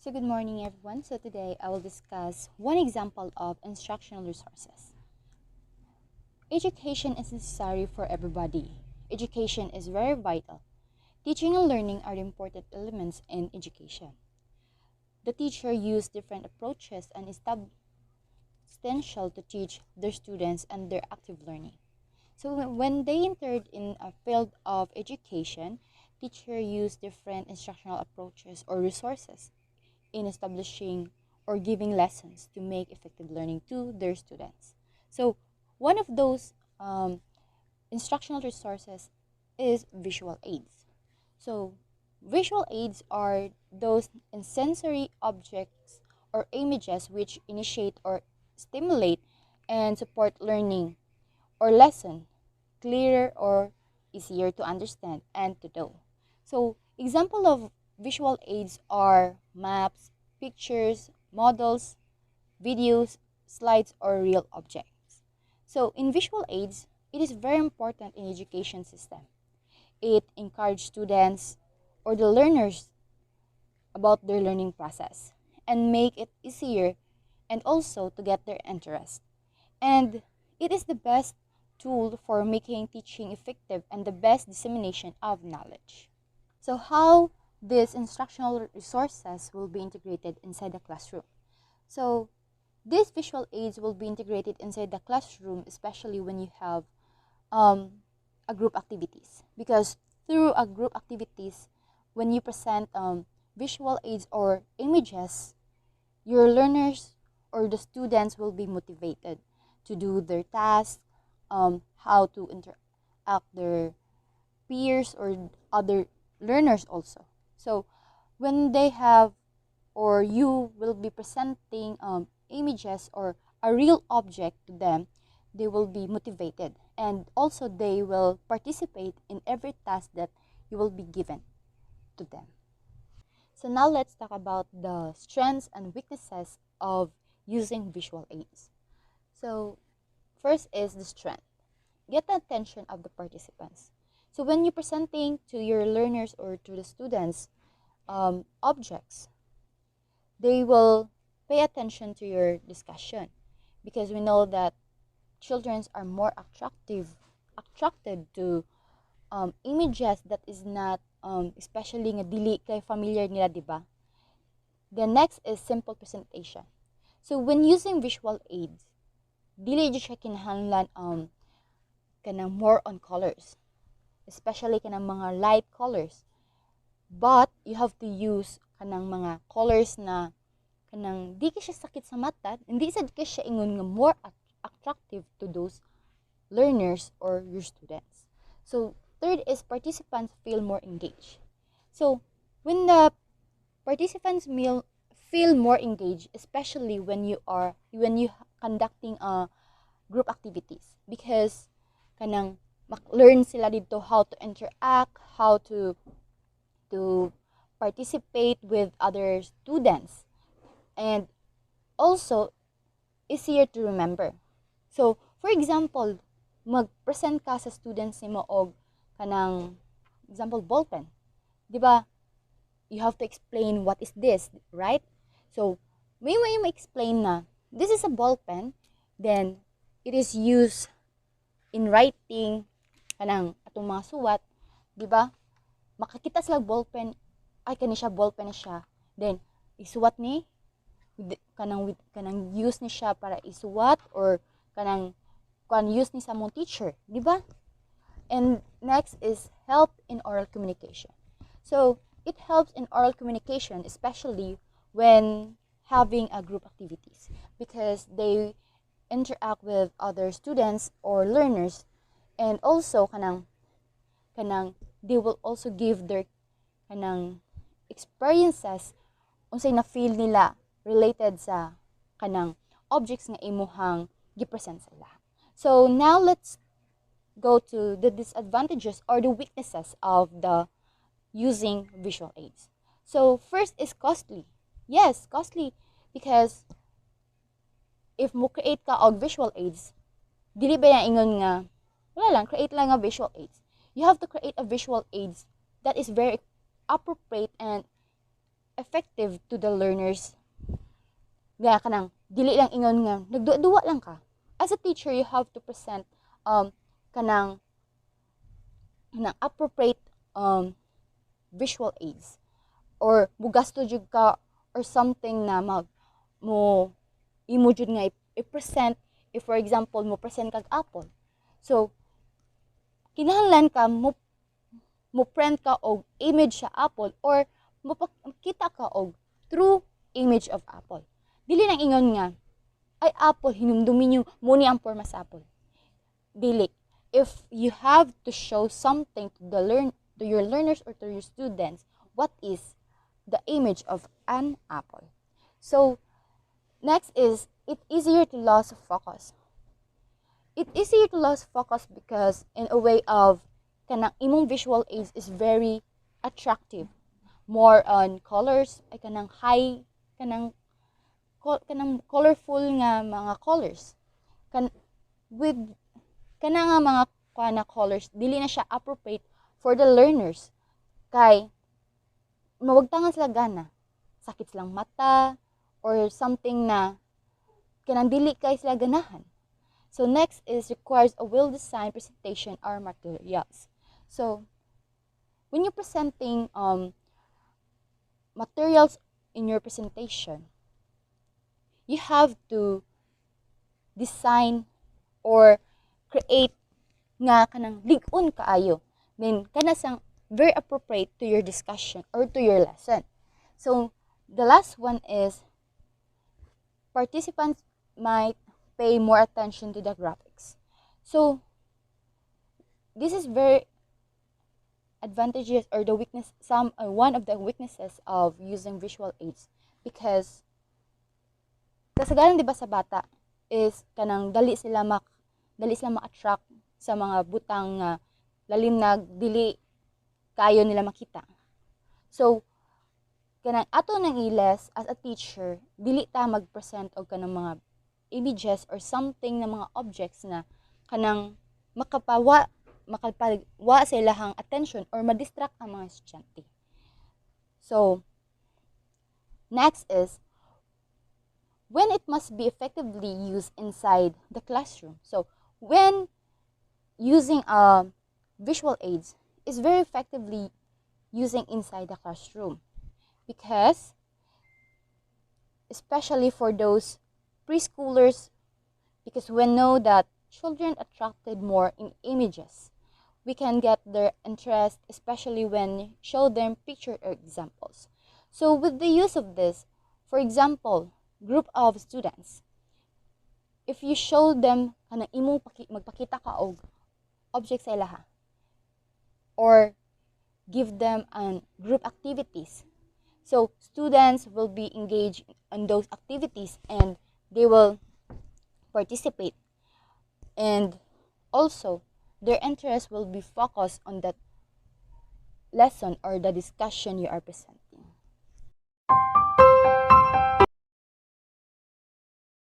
So good morning everyone. So today I will discuss one example of instructional resources. Education is necessary for everybody. Education is very vital. Teaching and learning are important elements in education. The teacher used different approaches and is essential to teach their students and their active learning. So when they entered in a field of education, teacher used different instructional approaches or resources in establishing or giving lessons to make effective learning to their students. So, one of those instructional resources is visual aids. So, visual aids are those sensory objects or images which initiate or stimulate and support learning or lesson clearer or easier to understand and to know. So, example of visual aids are maps, pictures, models, videos, slides, or real objects. So, in visual aids, it is very important in education system. It encourages students or the learners about their learning process and make it easier and also to get their interest. And it is the best tool for making teaching effective and the best dissemination of knowledge. So how these instructional resources will be integrated inside the classroom. So these visual aids will be integrated inside the classroom, especially when you have a group activities. Because through a group activities, when you present visual aids or images, your learners or the students will be motivated to do their tasks, how to interact their peers or other learners also. So when they have or you will be presenting images or a real object to them, they will be motivated and also they will participate in every task that you will be given to them. So now let's talk about the strengths and weaknesses of using visual aids. So first is the strength. Get the attention of the participants. So when you're presenting to your learners or to the students objects, they will pay attention to your discussion because we know that children are more attracted to images that is not especially nga dili kay familiar nila, di ba? The next is simple presentation. So when using visual aids, dili jud siya kinahanglan kanang more on colors, especially kanang mga light colors. But you have to use kanang mga colors na kanang di ka siya sakit sa mata, hindi sad ka siya ingon nga more attractive to those learners or your students. So third is participants feel more engaged. So when the participants feel more engaged, especially when you conducting group activities, because kanang learn sila dito how to interact, how to participate with other students, and also easier to remember. So for example, mag-present ka sa students nimo og kanang example ballpen, di ba? You have to explain what is this, right? So may explain na this is a ball pen, then it is used in writing kanang atong mga suwat, di ba? Makakita sila ball pen, ay kani siya ball pen na siya. Then isuwat ni kanang use ni siya para isuwat or kanang use ni sa mong teacher, di ba? And next is help in oral communication. So it helps in oral communication, especially when having a group activities, because they interact with other students or learners, and also kanang they will also give their kanang experiences unsay na feel nila related sa kanang objects nga imuhang gipresent sila. So now let's go to the disadvantages or the weaknesses of the using visual aids. So first is costly. Yes, costly because if mo create ka og visual aids, dili ba yung ingon nga wala lang, create lang nga visual aids. You have to create a visual aids that is very appropriate and effective to the learners. Gaya ka nang, dili lang ingon nga, nagduwa-duwa lang ka. As a teacher, you have to present kanang appropriate visual aids. Or mugasto jud ka or something na mo imo jud nga i-present. If for example, mo present kag apple. So, kinahanglan ka mo print ka og image sa apple or makita ka og true image of apple. Dili lang ingon nga, ay apple, hinumdumi niyo, muni ang forma sa apple. Dili. If you have to show something to your learners or to your students, what is the image of an apple? So, next is, it's easier to lose focus. It's easier to lose focus because in a way of kanang imong visual aids is very attractive. More on colors, ay kanang high, kanang colorful nga mga colors. With kanang nga mga kana colors, dili na siya appropriate for the learners. Kay mawagtangan sila gana. Sakit silang mata or something na kanang dili kay sila ganahan. So next is requires a well-designed presentation or materials. So when you're presenting materials in your presentation, you have to design or create nga kanang lig-on kaayo. Then kana sang very appropriate to your discussion or to your lesson. So the last one is participants might pay more attention to the graphics. So this is very advantageous or the weakness, one of the weaknesses of using visual aids, because kasagaran di ba sa bata is kanang dali sila ma-attract sa mga butang nga lalim na dili kayo nila makita. So kanang ato nang iles as a teacher, dili ta mag-present og kanang mga images or something na mga objects na kanang makapagwa sa ilahang attention or ma-distract ang mga estudyante. So next is when it must be effectively used inside the classroom. So when using visual aids is very effectively using inside the classroom, because especially for those preschoolers, because we know that children attracted more in images. We can get their interest, especially when show them picture or examples. So with the use of this, for example, group of students, if you show them kanang imong magpakita ka og object sa ilaha or give them group activities, so students will be engaged in those activities and they will participate, and also their interest will be focused on that lesson or the discussion you are presenting.